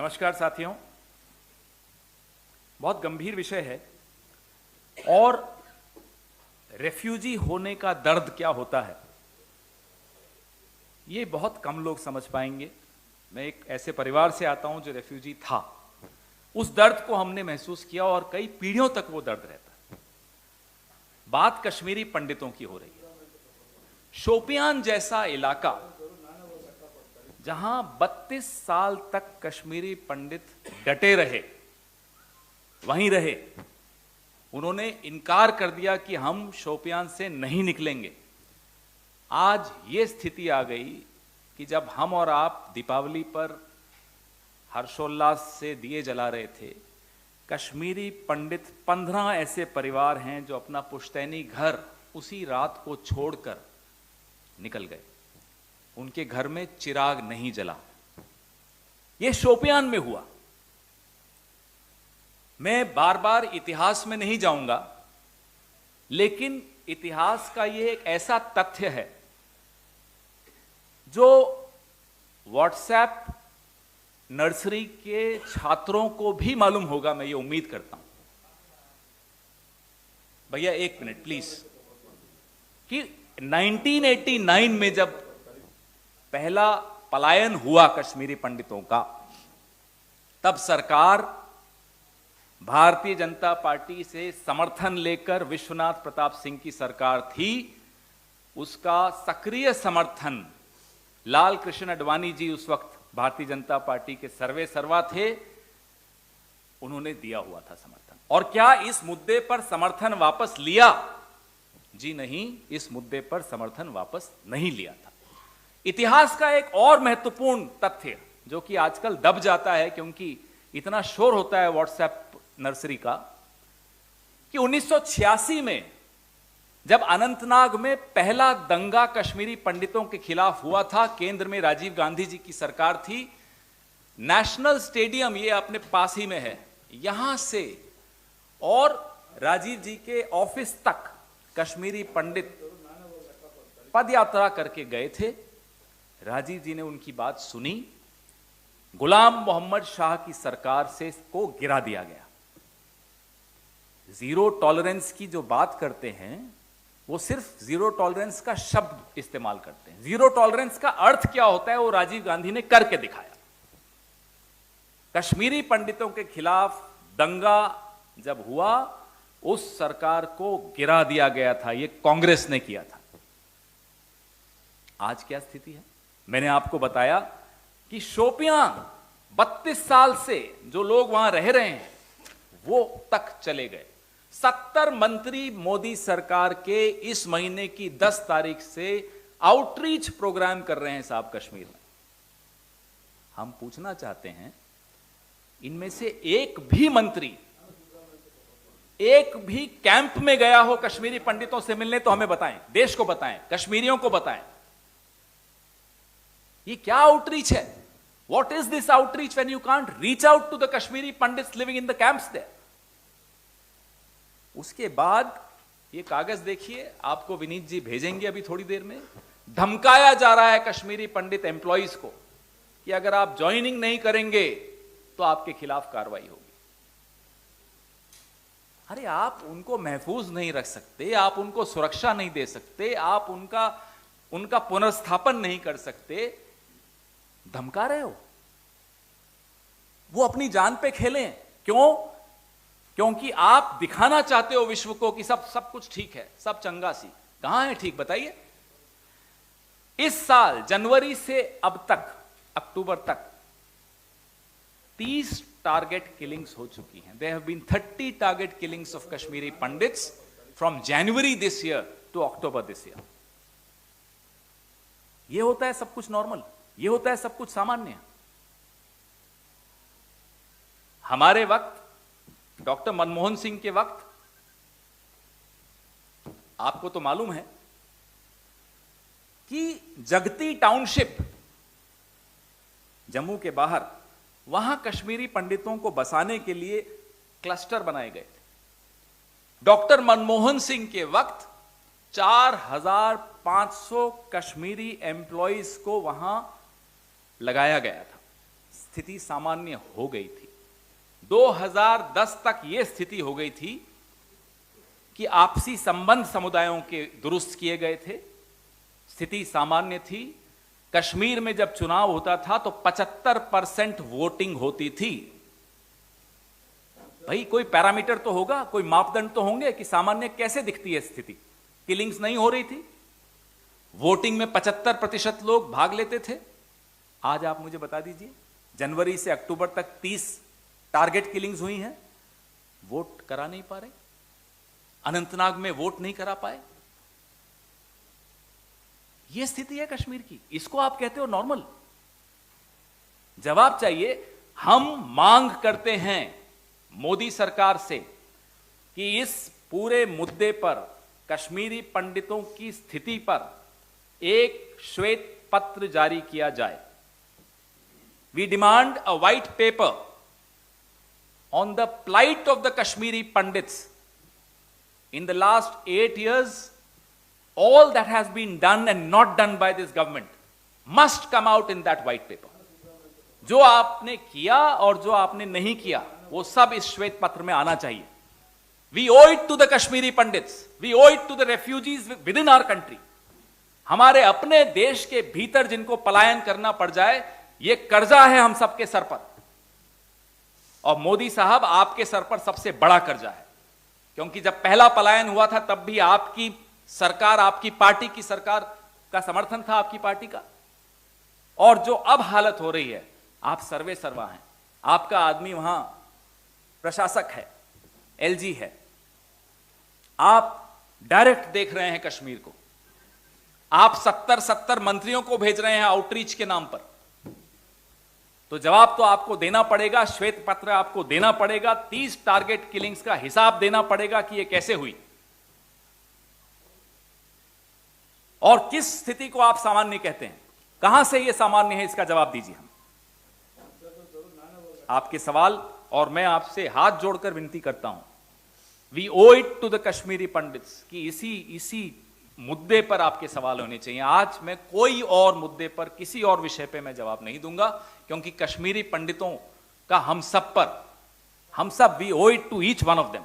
नमस्कार साथियों, बहुत गंभीर विषय है और रेफ्यूजी होने का दर्द क्या होता है ये बहुत कम लोग समझ पाएंगे। मैं एक ऐसे परिवार से आता हूं जो रेफ्यूजी था। उस दर्द को हमने महसूस किया और कई पीढ़ियों तक वो दर्द रहता है। बात कश्मीरी पंडितों की हो रही है। शोपियान जैसा इलाका जहां 32 साल तक कश्मीरी पंडित डटे रहे, वहीं रहे। उन्होंने इनकार कर दिया कि हम शोपियान से नहीं निकलेंगे। आज ये स्थिति आ गई कि जब हम और आप दीपावली पर हर्षोल्लास से दिए जला रहे थे, कश्मीरी पंडित 15 ऐसे परिवार हैं जो अपना पुश्तैनी घर उसी रात को छोड़कर निकल गए। उनके घर में चिराग नहीं जला। यह शोपियान में हुआ। मैं बार बार इतिहास में नहीं जाऊंगा, लेकिन इतिहास का यह एक ऐसा तथ्य है जो व्हाट्सएप नर्सरी के छात्रों को भी मालूम होगा, मैं ये उम्मीद करता हूं। भैया एक मिनट प्लीज। कि 1989 में जब पहला पलायन हुआ कश्मीरी पंडितों का, तब सरकार भारतीय जनता पार्टी से समर्थन लेकर, विश्वनाथ प्रताप सिंह की सरकार थी, उसका सक्रिय समर्थन लाल कृष्ण आडवाणी जी उस वक्त भारतीय जनता पार्टी के सर्वे सर्वा थे, उन्होंने दिया हुआ था समर्थन। और क्या इस मुद्दे पर समर्थन वापस लिया? जी नहीं, इस मुद्दे पर समर्थन वापस नहीं लिया था। इतिहास का एक और महत्वपूर्ण तथ्य जो कि आजकल दब जाता है क्योंकि इतना शोर होता है व्हाट्सएप नर्सरी का, कि 1986 में जब अनंतनाग में पहला दंगा कश्मीरी पंडितों के खिलाफ हुआ था, केंद्र में राजीव गांधी जी की सरकार थी। नेशनल स्टेडियम, ये अपने पास ही में है, यहां से और राजीव जी के ऑफिस तक कश्मीरी पंडित पदयात्रा करके गए थे। राजीव जी ने उनकी बात सुनी। गुलाम मोहम्मद शाह की सरकार से इसको गिरा दिया गया। जीरो टॉलरेंस की जो बात करते हैं वो सिर्फ जीरो टॉलरेंस का शब्द इस्तेमाल करते हैं। जीरो टॉलरेंस का अर्थ क्या होता है वो राजीव गांधी ने करके दिखाया। कश्मीरी पंडितों के खिलाफ दंगा जब हुआ, उस सरकार को गिरा दिया गया था। यह कांग्रेस ने किया था। आज क्या स्थिति है? मैंने आपको बताया कि शोपियान 32 साल से जो लोग वहां रह रहे हैं वो तक चले गए। 70 मंत्री मोदी सरकार के इस महीने की 10 तारीख से आउटरीच प्रोग्राम कर रहे हैं साहब कश्मीर में। हम पूछना चाहते हैं, इनमें से एक भी मंत्री, एक भी कैंप में गया हो कश्मीरी पंडितों से मिलने तो हमें बताएं, देश को बताएं, कश्मीरियों को बताएं। ये क्या आउटरीच है? What is this outreach when you can't reach out to the Kashmiri Pandits living in the camps there? उसके बाद ये कागज देखिए, आपको विनीत जी भेजेंगे अभी थोड़ी देर में। धमकाया जा रहा है कश्मीरी पंडित एम्प्लॉइज को कि अगर आप ज्वाइनिंग नहीं करेंगे तो आपके खिलाफ कार्रवाई होगी। अरे आप उनको महफूज नहीं रख सकते, आप उनको सुरक्षा नहीं दे सकते, आप उनका पुनर्स्थापन नहीं कर सकते, धमका रहे हो। वो अपनी जान पे खेलें। क्यों? क्योंकि आप दिखाना चाहते हो विश्व को कि सब कुछ ठीक है, सब चंगा सी। कहां है ठीक, बताइए। इस साल जनवरी से अब तक, अक्टूबर तक 30 टारगेट किलिंग्स हो चुकी हैं। There have been 30 target killings of Kashmiri Pandits from January this year to October this year. यह होता है सब कुछ नॉर्मल, यह होता है सब कुछ सामान्य। हमारे वक्त, डॉक्टर मनमोहन सिंह के वक्त, आपको तो मालूम है कि जगती टाउनशिप जम्मू के बाहर, वहां कश्मीरी पंडितों को बसाने के लिए क्लस्टर बनाए गए थे। डॉक्टर मनमोहन सिंह के वक्त 4500 कश्मीरी एम्प्लॉइज को वहां लगाया गया था। स्थिति सामान्य हो गई थी। 2010 तक यह स्थिति हो गई थी कि आपसी संबंध समुदायों के दुरुस्त किए गए थे, स्थिति सामान्य थी। कश्मीर में जब चुनाव होता था तो 75% वोटिंग होती थी। भाई कोई पैरामीटर तो होगा, कोई मापदंड तो होंगे कि सामान्य कैसे दिखती है स्थिति। किलिंग्स नहीं हो रही थी, वोटिंग में 75% लोग भाग लेते थे। आज आप मुझे बता दीजिए, जनवरी से अक्टूबर तक 30 टारगेट किलिंग्स हुई हैं, वोट करा नहीं पा रहे, अनंतनाग में वोट नहीं करा पाए। यह स्थिति है कश्मीर की, इसको आप कहते हो नॉर्मल? जवाब चाहिए। हम मांग करते हैं मोदी सरकार से कि इस पूरे मुद्दे पर, कश्मीरी पंडितों की स्थिति पर एक श्वेत पत्र जारी किया जाए। We demand a white paper on the plight of the Kashmiri Pandits. In the last 8 years, all that has been done and not done by this government must come out in that white paper. जो आपने किया और जो आपने नहीं किया, वो सब इस श्वेत पत्र में आना चाहिए. We owe it to the Kashmiri Pandits. We owe it to the refugees within our country. हमारे अपने देश के भीतर जिनको पलायन करना पड़ जाए, ये कर्जा है हम सबके सर पर. और मोदी साहब, आपके सर पर सबसे बड़ा कर्जा है, क्योंकि जब पहला पलायन हुआ था तब भी आपकी सरकार, आपकी पार्टी की सरकार का समर्थन था, आपकी पार्टी का. और जो अब हालत हो रही है, आप सर्वे सर्वा हैं, आपका आदमी वहां प्रशासक है, एलजी है, आप डायरेक्ट देख रहे हैं कश्मीर को, आप 70 मंत्रियों को भेज रहे हैं आउटरीच के नाम पर. तो जवाब तो आपको देना पड़ेगा, श्वेत पत्र आपको देना पड़ेगा, 30 टारगेट किलिंग्स का हिसाब देना पड़ेगा कि यह कैसे हुई और किस स्थिति को आप सामान्य कहते हैं. कहां से यह सामान्य है, इसका जवाब दीजिए. हम आपके सवाल, और मैं आपसे हाथ जोड़कर विनती करता हूं, we owe it to the Kashmiri Pandits कि इसी मुद्दे पर आपके सवाल होने चाहिए. आज मैं कोई और मुद्दे पर, किसी और विषय पे मैं जवाब नहीं दूंगा, क्योंकि कश्मीरी पंडितों का हम सब, we owe it to each one of them.